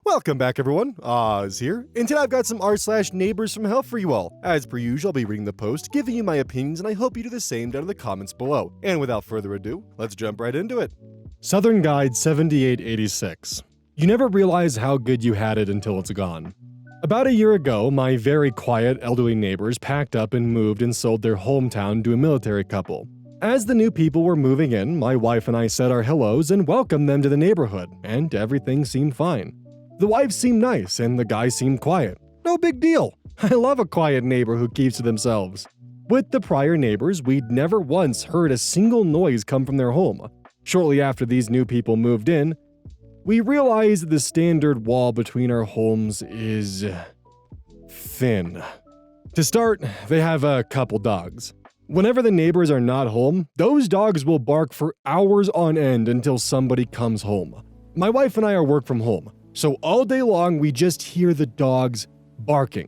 Welcome back, everyone. Oz here, and today I've got some r/Neighbors from Hell for you all. As per usual, I'll be reading the post, giving you my opinions, and I hope you do the same down in the comments below. And without further ado, let's jump right into it. Southern Guide 7886. You never realize how good you had it until it's gone. About a year ago, my very quiet, elderly neighbors packed up and moved and sold their hometown to a military couple. As the new people were moving in, my wife and I said our hellos and welcomed them to the neighborhood, and everything seemed fine. The wife seemed nice, and the guy seemed quiet. No big deal. I love a quiet neighbor who keeps to themselves. With the prior neighbors, we'd never once heard a single noise come from their home. Shortly after these new people moved in, we realized that the standard wall between our homes is thin. To start, they have a couple dogs. Whenever the neighbors are not home, those dogs will bark for hours on end until somebody comes home. My wife and I are work from home, so all day long we just hear the dogs barking.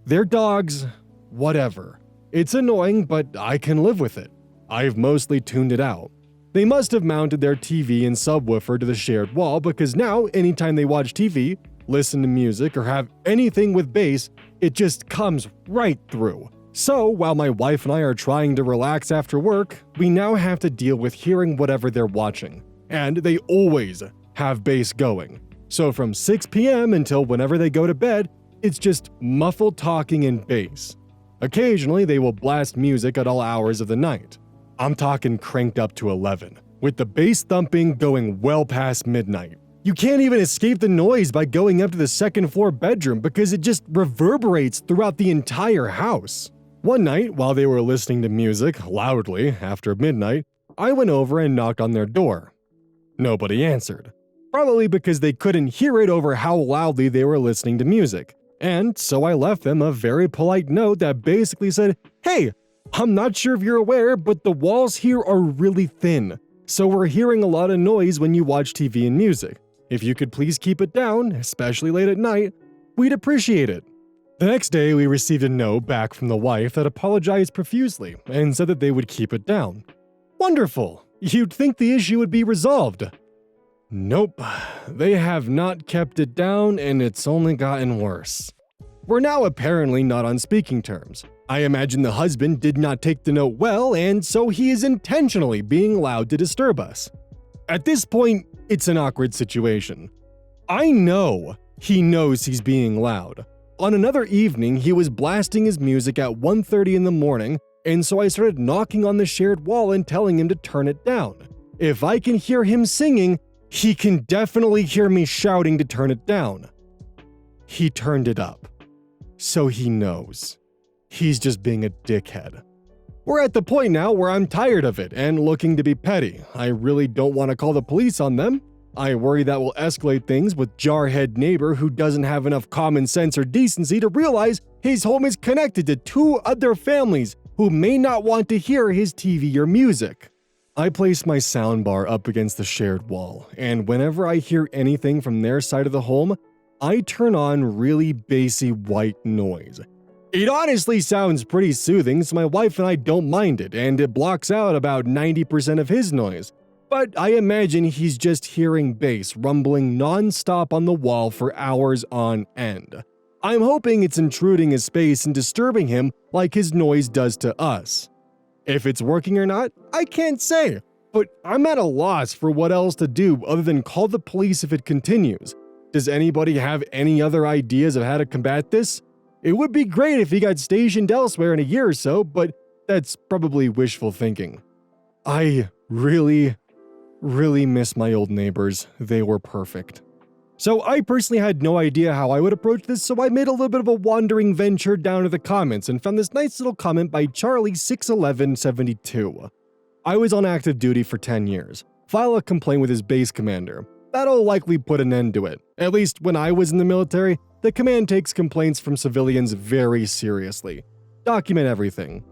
They're dogs, whatever. It's annoying, but I can live with it. I've mostly tuned it out. They must have mounted their TV and subwoofer to the shared wall because now, anytime they watch TV, listen to music, or have anything with bass, it just comes right through. So, while my wife and I are trying to relax after work, we now have to deal with hearing whatever they're watching. And they always have bass going. So from 6 p.m. until whenever they go to bed, it's just muffled talking and bass. Occasionally, they will blast music at all hours of the night. I'm talking cranked up to 11, with the bass thumping going well past midnight. You can't even escape the noise by going up to the second floor bedroom because it just reverberates throughout the entire house. One night, while they were listening to music loudly after midnight, I went over and knocked on their door. Nobody answered. Probably because they couldn't hear it over how loudly they were listening to music. And so I left them a very polite note that basically said, "Hey, I'm not sure if you're aware, but the walls here are really thin. So we're hearing a lot of noise when you watch TV and music. If you could please keep it down, especially late at night, we'd appreciate it." The next day, we received a note back from the wife that apologized profusely and said that they would keep it down. Wonderful. You'd think the issue would be resolved. Nope, they have not kept it down, and it's only gotten worse. We're now apparently not on speaking terms. I imagine the husband did not take the note well, and so he is intentionally being loud to disturb us. At this point, it's an awkward situation. I know he knows he's being loud. On another evening, he was blasting his music at 1:30 in the morning, and so I started knocking on the shared wall and telling him to turn it down. If I can hear him singing, he can definitely hear me shouting to turn it down. He turned it up. So he knows. He's just being a dickhead. We're at the point now where I'm tired of it and looking to be petty. I really don't want to call the police on them. I worry that will escalate things with jarhead neighbor who doesn't have enough common sense or decency to realize his home is connected to 2 other families who may not want to hear his TV or music. I place my soundbar up against the shared wall, and whenever I hear anything from their side of the home, I turn on really bassy white noise. It honestly sounds pretty soothing, so my wife and I don't mind it, and it blocks out about 90% of his noise. But I imagine he's just hearing bass rumbling non-stop on the wall for hours on end. I'm hoping it's intruding his space and disturbing him like his noise does to us. If it's working or not, I can't say, but I'm at a loss for what else to do other than call the police if it continues. Does anybody have any other ideas of how to combat this? It would be great if he got stationed elsewhere in a year or so, but that's probably wishful thinking. I really miss my old neighbors. They were perfect. So I personally had no idea how I would approach this, so I made a little bit of a wandering venture down to the comments and found this nice little comment by Charlie61172. I was on active duty for 10 years. File a complaint with his base commander. That'll likely put an end to it. At least when I was in the military, the command takes complaints from civilians very seriously. Document everything.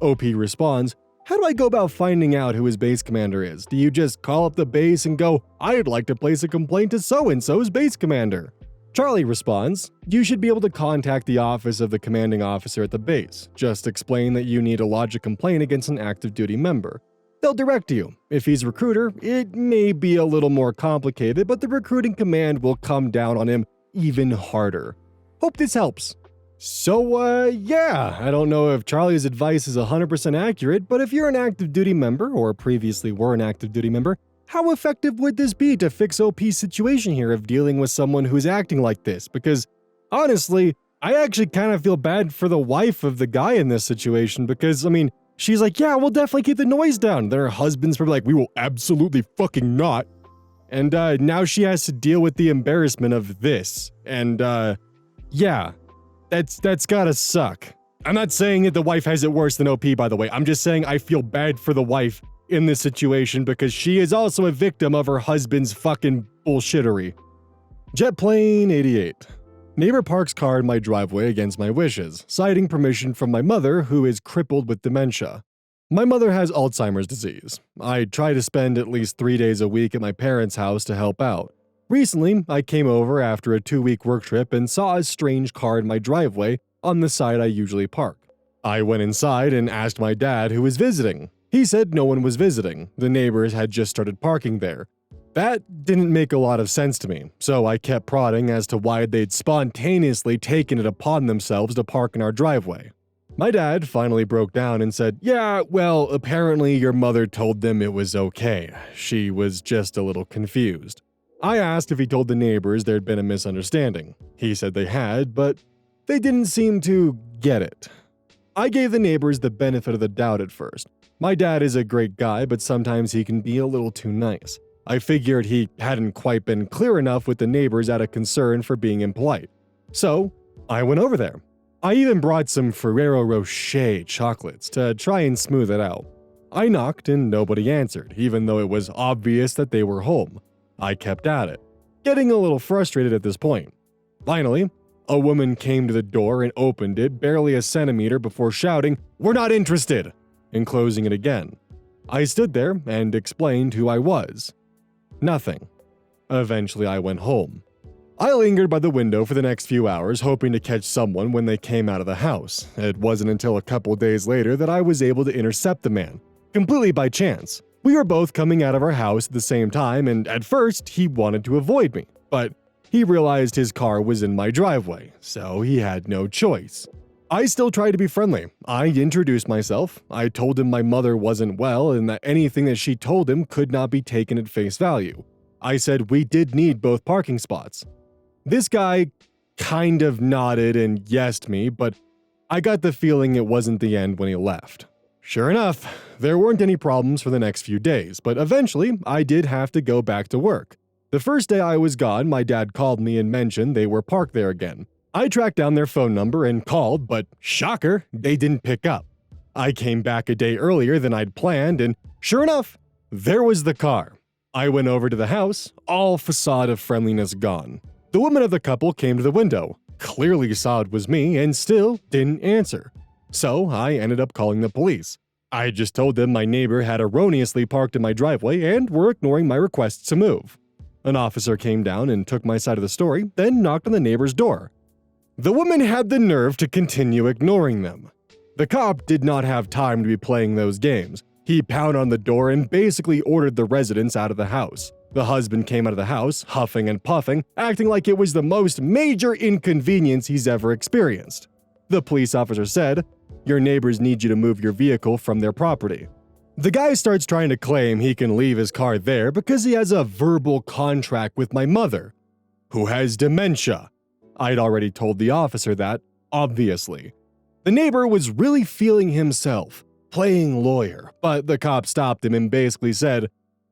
OP responds, "How do I go about finding out who his base commander is? Do you just call up the base and go, 'I'd like to place a complaint to so-and-so's base commander'?" Charlie responds, "You should be able to contact the office of the commanding officer at the base. Just explain that you need to lodge a complaint against an active duty member. They'll direct you. If he's a recruiter, it may be a little more complicated, but the recruiting command will come down on him even harder. Hope this helps. So, yeah, I don't know if Charlie's advice is 100% accurate, but if you're an active duty member, or previously were an active duty member, how effective would this be to fix OP's situation here of dealing with someone who's acting like this? Because, honestly, I actually kind of feel bad for the wife of the guy in this situation because, she's like, yeah, we'll definitely keep the noise down. Then her husband's probably like, we will absolutely fucking not. And now she has to deal with the embarrassment of this. And yeah, that's gotta suck. I'm not saying that the wife has it worse than OP, by the way. I'm just saying I feel bad for the wife in this situation because she is also a victim of her husband's fucking bullshittery. Jetplane 88. Neighbor parks car in my driveway against my wishes, citing permission from my mother, who is crippled with dementia. My mother has Alzheimer's disease. I try to spend at least 3 days a week at my parents' house to help out. Recently, I came over after a 2-week work trip and saw a strange car in my driveway on the side I usually park. I went inside and asked my dad who was visiting. He said no one was visiting. The neighbors had just started parking there. That didn't make a lot of sense to me, so I kept prodding as to why they'd spontaneously taken it upon themselves to park in our driveway. My dad finally broke down and said, yeah, well, apparently your mother told them it was okay. She was just a little confused. I asked if he told the neighbors there'd been a misunderstanding. He said they had, but they didn't seem to get it. I gave the neighbors the benefit of the doubt at first. My dad is a great guy, but sometimes he can be a little too nice. I figured he hadn't quite been clear enough with the neighbors out of concern for being impolite. So, I went over there. I even brought some Ferrero Rocher chocolates to try and smooth it out. I knocked and nobody answered, even though it was obvious that they were home. I kept at it, getting a little frustrated at this point. Finally, a woman came to the door and opened it barely a centimeter before shouting, "We're not interested," and closing it again. I stood there and explained who I was. Nothing. Eventually, I went home. I lingered by the window for the next few hours, hoping to catch someone when they came out of the house. It wasn't until a couple days later that I was able to intercept the man, completely by chance. We were both coming out of our house at the same time, and at first, he wanted to avoid me, but he realized his car was in my driveway, so he had no choice. I still tried to be friendly. I introduced myself. I told him my mother wasn't well and that anything that she told him could not be taken at face value. I said we did need both parking spots. This guy kind of nodded and yesed me, but I got the feeling it wasn't the end when he left. Sure enough, there weren't any problems for the next few days, but eventually I did have to go back to work. The first day I was gone, my dad called me and mentioned they were parked there again. I tracked down their phone number and called, but shocker, they didn't pick up. I came back a day earlier than I'd planned, and sure enough, there was the car. I went over to the house, all facade of friendliness gone. The woman of the couple came to the window, clearly saw it was me, and still didn't answer. So I ended up calling the police. I just told them my neighbor had erroneously parked in my driveway and were ignoring my requests to move. An officer came down and took my side of the story, then knocked on the neighbor's door. The woman had the nerve to continue ignoring them. The cop did not have time to be playing those games. He pounded on the door and basically ordered the residents out of the house. The husband came out of the house, huffing and puffing, acting like it was the most major inconvenience he's ever experienced. The police officer said, "Your neighbors need you to move your vehicle from their property." The guy starts trying to claim he can leave his car there because he has a verbal contract with my mother, who has dementia. I'd already told the officer that, obviously. The neighbor was really feeling himself, playing lawyer, but the cop stopped him and basically said,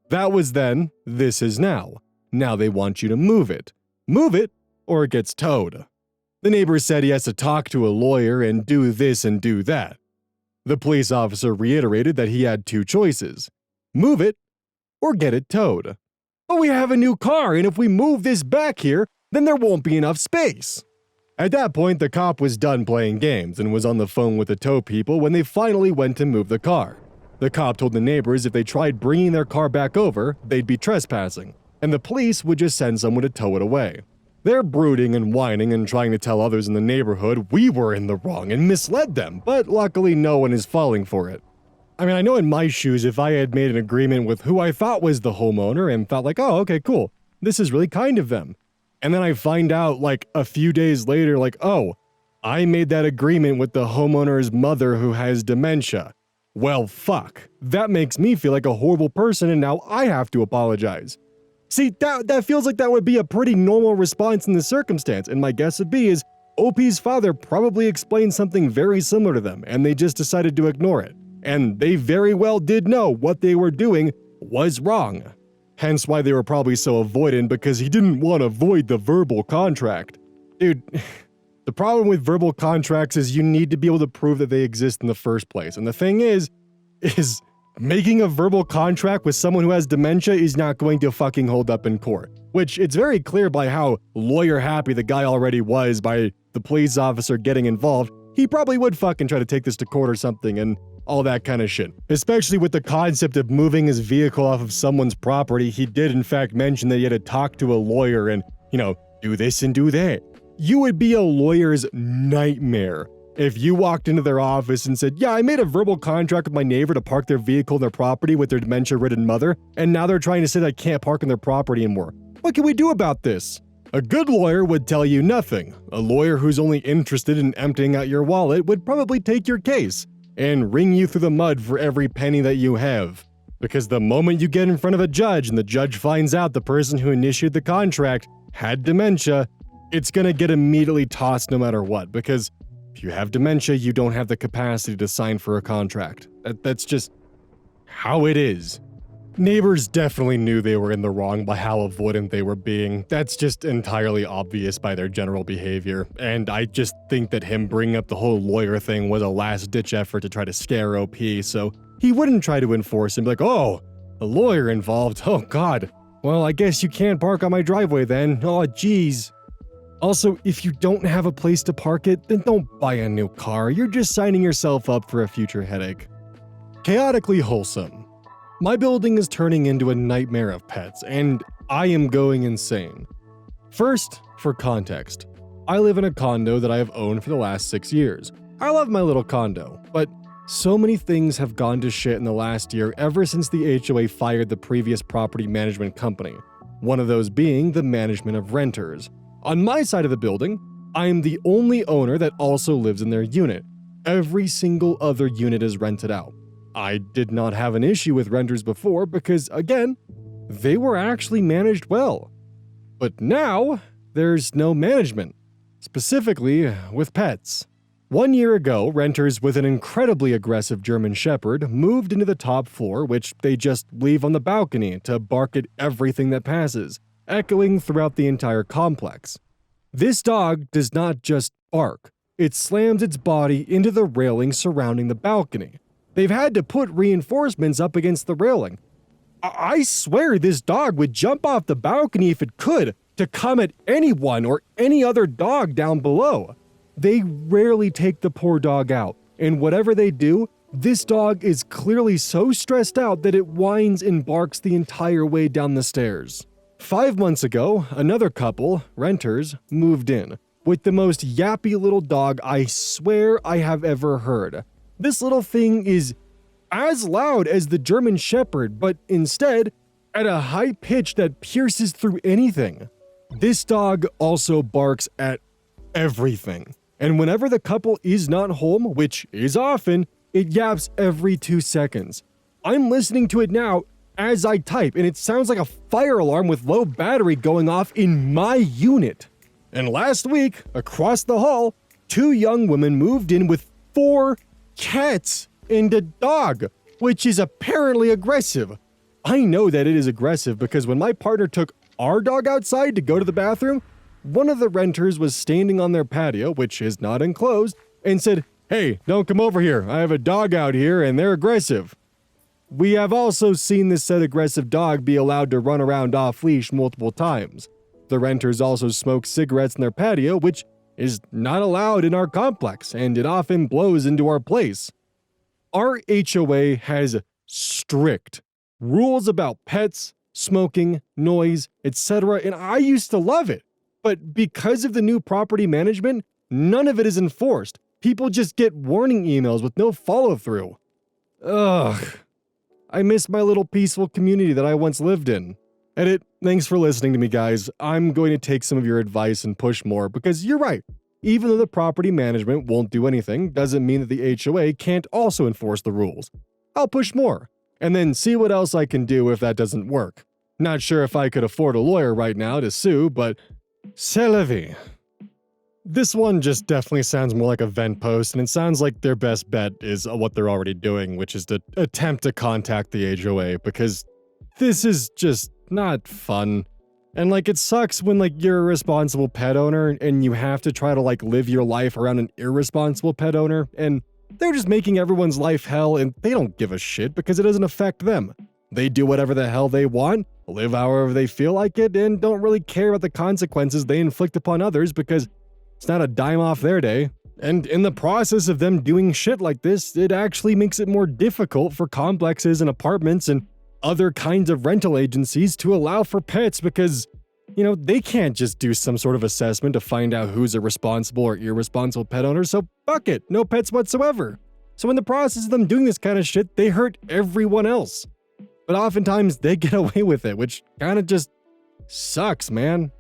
"That was then, this is now. Now they want you to move it. Move it, or it gets towed." The neighbor said he has to talk to a lawyer and do this and do that. The police officer reiterated that he had two choices: move it, or get it towed. "But we have a new car, and if we move this back here, then there won't be enough space." At that point, the cop was done playing games and was on the phone with the tow people when they finally went to move the car. The cop told the neighbors if they tried bringing their car back over, they'd be trespassing, and the police would just send someone to tow it away. They're brooding and whining and trying to tell others in the neighborhood we were in the wrong and misled them, but luckily no one is falling for it. I mean, I know in my shoes, if I had made an agreement with who I thought was the homeowner and thought like, oh, okay, cool, this is really kind of them. And then I find out like a few days later, like, oh, I made that agreement with the homeowner's mother who has dementia. Well, fuck. That makes me feel like a horrible person and now I have to apologize. See, that feels like that would be a pretty normal response in this circumstance, and my guess would be is OP's father probably explained something very similar to them, and they just decided to ignore it. And they very well did know what they were doing was wrong. Hence why they were probably so avoidant, because he didn't want to void the verbal contract. Dude, the problem with verbal contracts is you need to be able to prove that they exist in the first place. And the thing is making a verbal contract with someone who has dementia is not going to fucking hold up in court. Which it's very clear by how lawyer happy the guy already was by the police officer getting involved. He probably would fucking try to take this to court or something and all that kind of shit. Especially with the concept of moving his vehicle off of someone's property, he did in fact mention that he had to talk to a lawyer and, do this and do that. You would be a lawyer's nightmare if you walked into their office and said, yeah, I made a verbal contract with my neighbor to park their vehicle on their property with their dementia-ridden mother, and now they're trying to say that I can't park on their property anymore. What can we do about this? A good lawyer would tell you nothing. A lawyer who's only interested in emptying out your wallet would probably take your case and wring you through the mud for every penny that you have. Because the moment you get in front of a judge and the judge finds out the person who initiated the contract had dementia, it's gonna get immediately tossed no matter what, because if you have dementia, you don't have the capacity to sign for a contract. That's just how it is. Neighbors definitely knew they were in the wrong by how avoidant they were being. That's just entirely obvious by their general behavior, and I just think that him bringing up the whole lawyer thing was a last-ditch effort to try to scare OP, so he wouldn't try to enforce him, like, oh, a lawyer involved, oh god. Well, I guess you can't park on my driveway then, oh geez. Also, if you don't have a place to park it, then don't buy a new car, you're just signing yourself up for a future headache. Chaotically wholesome. My building is turning into a nightmare of pets, and I am going insane. First, for context, I live in a condo that I have owned for the last 6 years. I love my little condo, but so many things have gone to shit in the last year ever since the HOA fired the previous property management company, one of those being the management of renters. On my side of the building, I am the only owner that also lives in their unit. Every single other unit is rented out. I did not have an issue with renters before because, again, they were actually managed well. But now, there's no management, specifically with pets. 1 year ago, renters with an incredibly aggressive German Shepherd moved into the top floor, which they just leave on the balcony to bark at everything that passes, echoing throughout the entire complex. This dog does not just bark, it slams its body into the railing surrounding the balcony. They've had to put reinforcements up against the railing. I swear this dog would jump off the balcony if it could to come at anyone or any other dog down below. They rarely take the poor dog out, and whatever they do, this dog is clearly so stressed out that it whines and barks the entire way down the stairs. 5 months ago, another couple, renters, moved in with the most yappy little dog I swear I have ever heard. This little thing is as loud as the German Shepherd, but instead at a high pitch that pierces through anything. This dog also barks at everything, and whenever the couple is not home, which is often, it yaps every 2 seconds. I'm listening to it now as I type, and it sounds like a fire alarm with low battery going off in my unit. And last week, across the hall, 2 young women moved in with 4 cats and a dog, which is apparently aggressive. I know that it is aggressive because when my partner took our dog outside to go to the bathroom, one of the renters was standing on their patio, which is not enclosed, and said, "Hey, don't come over here. I have a dog out here and they're aggressive." We have also seen this said aggressive dog be allowed to run around off-leash multiple times. The renters also smoke cigarettes in their patio, which is not allowed in our complex, and it often blows into our place. Our HOA has strict rules about pets, smoking, noise, etc., and I used to love it. But because of the new property management, none of it is enforced. People just get warning emails with no follow-through. Ugh. I miss my little peaceful community that I once lived in. Edit, thanks for listening to me, guys. I'm going to take some of your advice and push more, because you're right. Even though the property management won't do anything, doesn't mean that the HOA can't also enforce the rules. I'll push more, and then see what else I can do if that doesn't work. Not sure if I could afford a lawyer right now to sue, but c'est la vie. This one just definitely sounds more like a vent post, and it sounds like their best bet is what they're already doing, which is to attempt to contact the HOA, because this is just not fun. And it sucks when you're a responsible pet owner and you have to try to live your life around an irresponsible pet owner, and they're just making everyone's life hell, and they don't give a shit because it doesn't affect them. They do whatever the hell they want, live however they feel like it, and don't really care about the consequences they inflict upon others because it's not a dime off their day. And in the process of them doing shit like this, it actually makes it more difficult for complexes and apartments and other kinds of rental agencies to allow for pets because, they can't just do some sort of assessment to find out who's a responsible or irresponsible pet owner, so fuck it, no pets whatsoever. So in the process of them doing this kind of shit, they hurt everyone else. But oftentimes they get away with it, which kind of just sucks, man.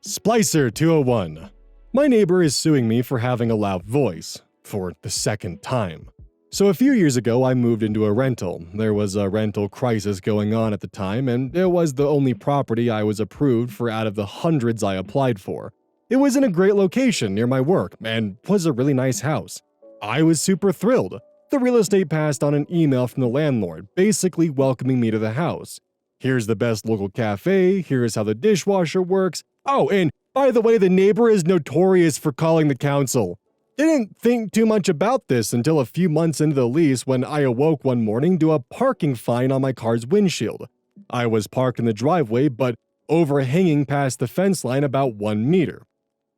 Splicer 201. My neighbor is suing me for having a loud voice, for the second time. So a few years ago, I moved into a rental. There was a rental crisis going on at the time, and it was the only property I was approved for out of the hundreds I applied for. It was in a great location near my work, and was a really nice house. I was super thrilled. The real estate passed on an email from the landlord, basically welcoming me to the house. Here's the best local cafe, here's how the dishwasher works. Oh, and by the way, the neighbor is notorious for calling the council. Didn't think too much about this until a few months into the lease when I awoke one morning to a parking fine on my car's windshield. I was parked in the driveway, but overhanging past the fence line about 1 meter.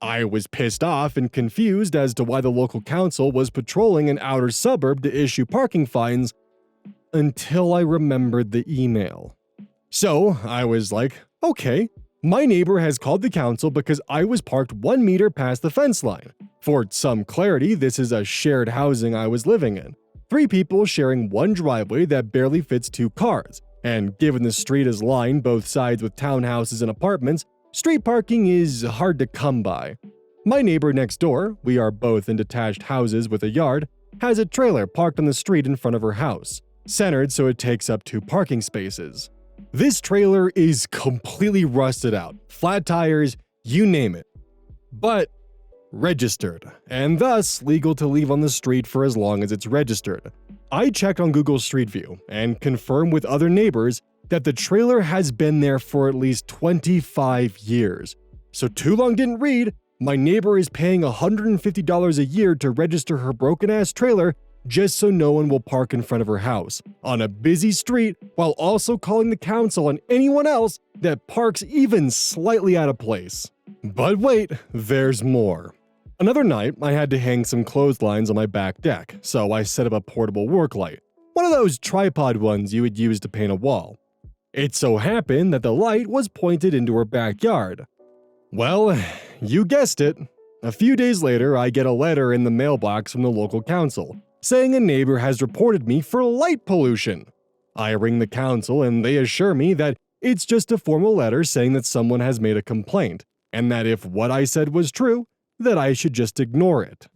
I was pissed off and confused as to why the local council was patrolling an outer suburb to issue parking fines until I remembered the email. So I was like, okay. My neighbor has called the council because I was parked 1 meter past the fence line. For some clarity, this is a shared housing I was living in. 3 people sharing one driveway that barely fits 2 cars. And given the street is lined both sides with townhouses and apartments, street parking is hard to come by. My neighbor next door, we are both in detached houses with a yard, has a trailer parked on the street in front of her house, centered so it takes up 2 parking spaces. This trailer is completely rusted out, flat tires, you name it. But registered, and thus legal to leave on the street for as long as it's registered. I checked on Google Street View and confirmed with other neighbors that the trailer has been there for at least 25 years. So too long didn't read, my neighbor is paying $150 a year to register her broken-ass trailer just so no one will park in front of her house, on a busy street, while also calling the council on anyone else that parks even slightly out of place. But wait, there's more. Another night, I had to hang some clotheslines on my back deck, so I set up a portable work light, one of those tripod ones you would use to paint a wall. It so happened that the light was pointed into her backyard. Well, you guessed it. A few days later, I get a letter in the mailbox from the local council, saying a neighbor has reported me for light pollution. I ring the council and they assure me that it's just a formal letter saying that someone has made a complaint, and that if what I said was true, that I should just ignore it.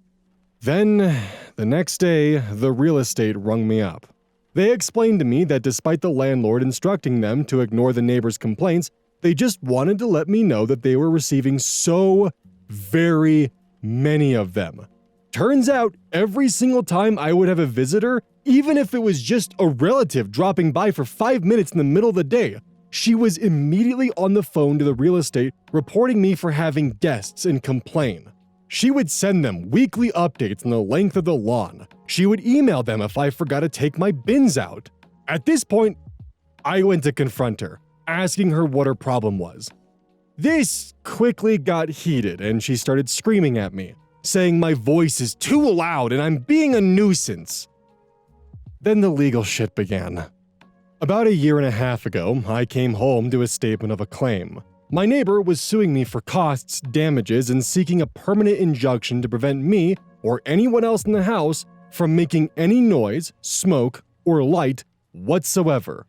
Then, the next day, the real estate rung me up. They explained to me that despite the landlord instructing them to ignore the neighbor's complaints, they just wanted to let me know that they were receiving so very many of them. Turns out, every single time I would have a visitor, even if it was just a relative dropping by for 5 minutes in the middle of the day, she was immediately on the phone to the real estate reporting me for having guests and complain. She would send them weekly updates on the length of the lawn. She would email them if I forgot to take my bins out. At this point, I went to confront her, asking her what her problem was. This quickly got heated and she started screaming at me, saying my voice is too loud and I'm being a nuisance. Then the legal shit began. About 1.5 years ago, I came home to a statement of a claim. My neighbor was suing me for costs, damages, and seeking a permanent injunction to prevent me, or anyone else in the house, from making any noise, smoke, or light whatsoever.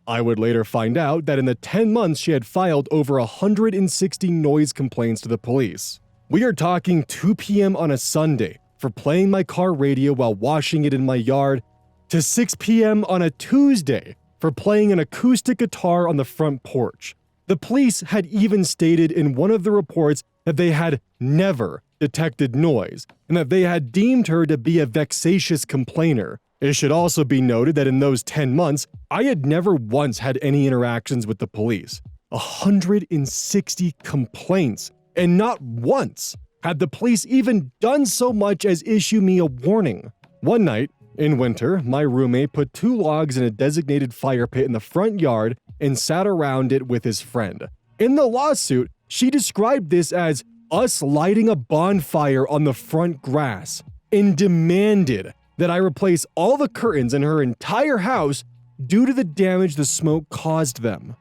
I would later find out that in the 10 months she had filed over 160 noise complaints to the police. We are talking 2 p.m. on a Sunday for playing my car radio while washing it in my yard, to 6 p.m. on a Tuesday for playing an acoustic guitar on the front porch. The police had even stated in one of the reports that they had never detected noise and that they had deemed her to be a vexatious complainer. It should also be noted that in those 10 months, I had never once had any interactions with the police. 160 complaints, and not once had the police even done so much as issue me a warning. One night, in winter, my roommate put 2 logs in a designated fire pit in the front yard and sat around it with his friend. In the lawsuit, she described this as us lighting a bonfire on the front grass and demanded that I replace all the curtains in her entire house due to the damage the smoke caused them.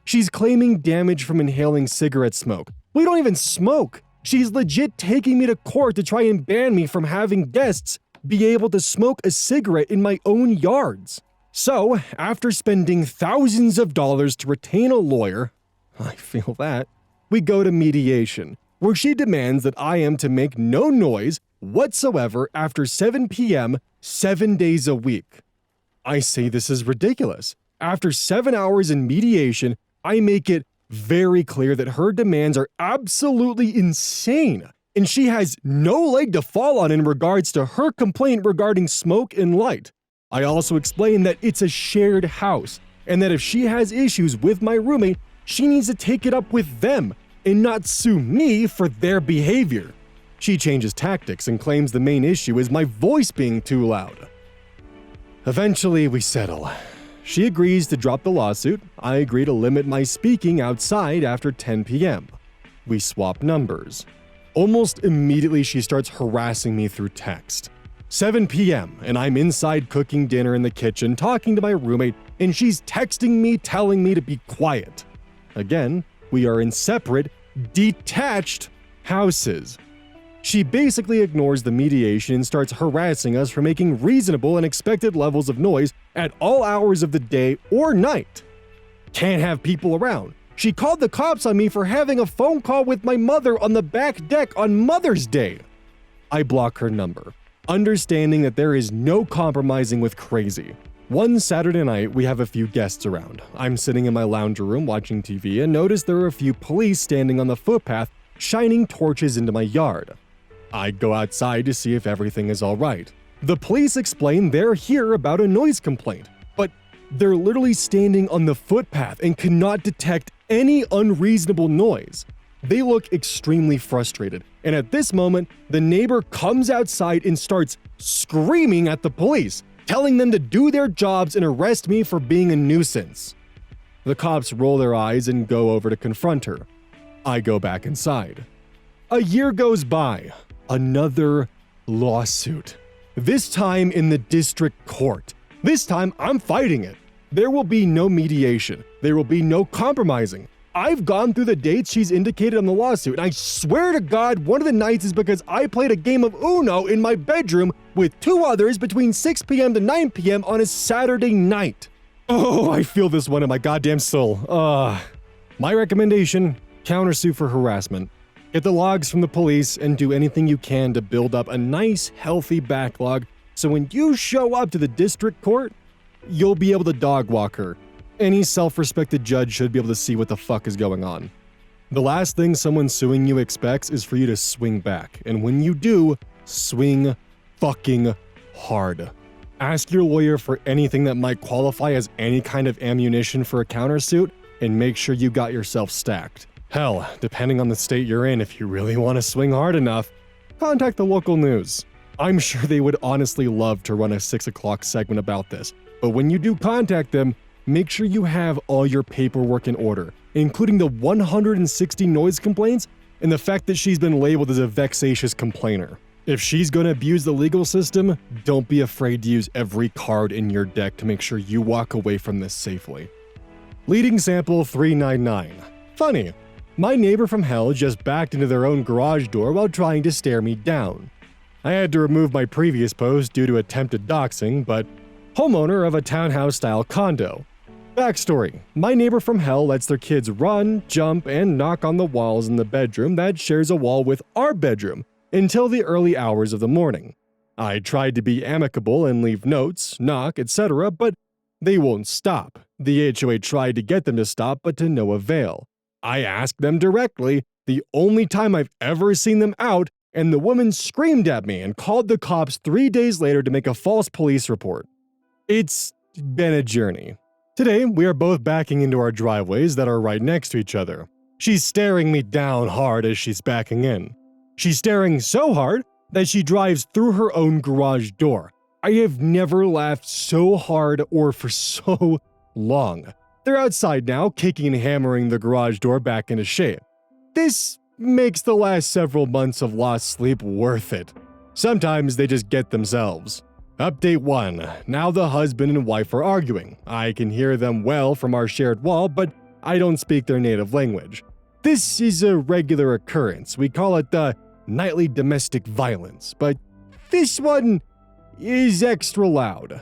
She's claiming damage from inhaling cigarette smoke. We don't even smoke. She's legit taking me to court to try and ban me from having guests be able to smoke a cigarette in my own yards. So, after spending thousands of dollars to retain a lawyer, I feel that, we go to mediation, where she demands that I am to make no noise whatsoever after 7 p.m. 7 days a week. I say this is ridiculous. After 7 hours in mediation, I make it very clear that her demands are absolutely insane, and she has no leg to fall on in regards to her complaint regarding smoke and light. I also explain that it's a shared house, and that if she has issues with my roommate, she needs to take it up with them and not sue me for their behavior. She changes tactics and claims the main issue is my voice being too loud. Eventually, we settle. She agrees to drop the lawsuit. I agree to limit my speaking outside after 10 p.m. We swap numbers. Almost immediately, she starts harassing me through text. 7 p.m. and I'm inside cooking dinner in the kitchen talking to my roommate, and she's texting me telling me to be quiet. Again, we are in separate, detached houses. She basically ignores the mediation and starts harassing us for making reasonable and expected levels of noise at all hours of the day or night. Can't have people around. She called the cops on me for having a phone call with my mother on the back deck on Mother's Day. I block her number, understanding that there is no compromising with KEYZ. One Saturday night, we have a few guests around. I'm sitting in my lounge room watching TV and notice there are a few police standing on the footpath, shining torches into my yard. I go outside to see if everything is all right. The police explain they're here about a noise complaint, but they're literally standing on the footpath and cannot detect any unreasonable noise. They look extremely frustrated, and at this moment, the neighbor comes outside and starts screaming at the police, telling them to do their jobs and arrest me for being a nuisance. The cops roll their eyes and go over to confront her. I go back inside. A year goes by. Another lawsuit. This time in the district court. This time I'm fighting it. There will be no mediation. There will be no compromising. I've gone through the dates she's indicated on the lawsuit, and I swear to God, one of the nights is because I played a game of Uno in my bedroom with 2 others between 6 p.m. to 9 p.m. on a Saturday night. Oh, I feel this one in my goddamn soul. My recommendation, countersue for harassment. Get the logs from the police and do anything you can to build up a nice, healthy backlog so when you show up to the district court, you'll be able to dog walk her. Any self-respected judge should be able to see what the fuck is going on. The last thing someone suing you expects is for you to swing back, and when you do, swing fucking hard. Ask your lawyer for anything that might qualify as any kind of ammunition for a countersuit, and make sure you got yourself stacked. Hell, depending on the state you're in, if you really want to swing hard enough, contact the local news. I'm sure they would honestly love to run a 6 o'clock segment about this, but when you do contact them, make sure you have all your paperwork in order, including the 160 noise complaints and the fact that she's been labeled as a vexatious complainer. If she's going to abuse the legal system, don't be afraid to use every card in your deck to make sure you walk away from this safely. Leading sample 399. Funny. My neighbor from hell just backed into their own garage door while trying to stare me down. I had to remove my previous post due to attempted doxing, but homeowner of a townhouse-style condo. Backstory: my neighbor from hell lets their kids run, jump, and knock on the walls in the bedroom that shares a wall with our bedroom until the early hours of the morning. I tried to be amicable and leave notes, knock, etc., but they won't stop. The HOA tried to get them to stop, but to no avail. I asked them directly, the only time I've ever seen them out, and the woman screamed at me and called the cops 3 days later to make a false police report. It's been a journey. Today, we are both backing into our driveways that are right next to each other. She's staring me down hard as she's backing in. She's staring so hard that she drives through her own garage door. I have never laughed so hard or for so long. They're outside now, kicking and hammering the garage door back into shape. This makes the last several months of lost sleep worth it. Sometimes they just get themselves. Update 1. Now the husband and wife are arguing. I can hear them well from our shared wall, but I don't speak their native language. This is a regular occurrence. We call it the nightly domestic violence, but this one is extra loud.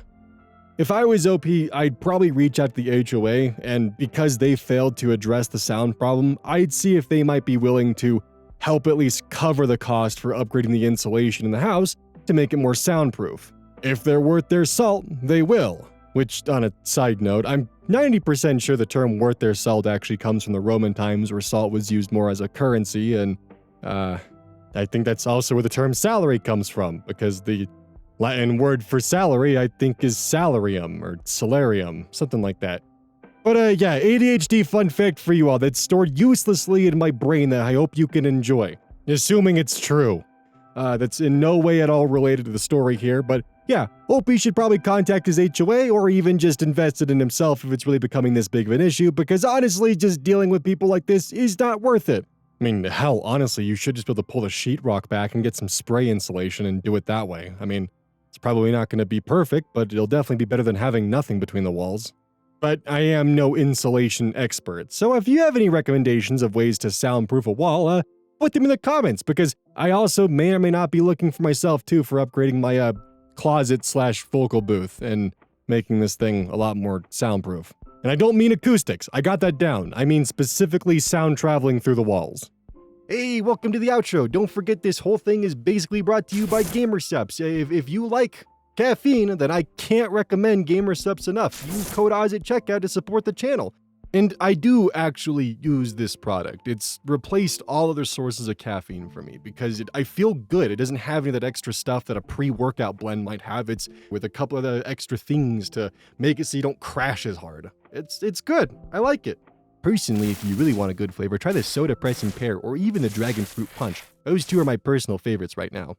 If I was OP, I'd probably reach out to the HOA, and because they failed to address the sound problem, I'd see if they might be willing to help at least cover the cost for upgrading the insulation in the house to make it more soundproof. If they're worth their salt, they will. Which, on a side note, I'm 90% sure the term worth their salt actually comes from the Roman times where salt was used more as a currency, and I think that's also where the term salary comes from, because the Latin word for salary, I think, is salarium or salarium, something like that. But yeah, ADHD fun fact for you all that's stored uselessly in my brain that I hope you can enjoy. Assuming it's true. That's in no way at all related to the story here, but yeah, OP should probably contact his HOA or even just invest it in himself if it's really becoming this big of an issue, because honestly, just dealing with people like this is not worth it. I mean, hell, honestly, you should just be able to pull the sheetrock back and get some spray insulation and do it that way. I mean, it's probably not going to be perfect, but it'll definitely be better than having nothing between the walls. But I am no insulation expert, so if you have any recommendations of ways to soundproof a wall, put them in the comments, because I also may or may not be looking for myself too for upgrading my closet/vocal booth and making this thing a lot more soundproof. And I don't mean acoustics, I got that down. I mean specifically sound traveling through the walls. Hey, welcome to the outro. Don't forget this whole thing is basically brought to you by GamerSupps. If you like caffeine, then I can't recommend GamerSupps enough. Use code Oz at checkout to support the channel. And I do actually use this product. It's replaced all other sources of caffeine for me because I feel good. It doesn't have any of that extra stuff that a pre-workout blend might have. It's with a couple of the extra things to make it so you don't crash as hard. It's good. I like it. Personally, if you really want a good flavor, try the Soda Pressing Pear or even the Dragon Fruit Punch. Those two are my personal favorites right now.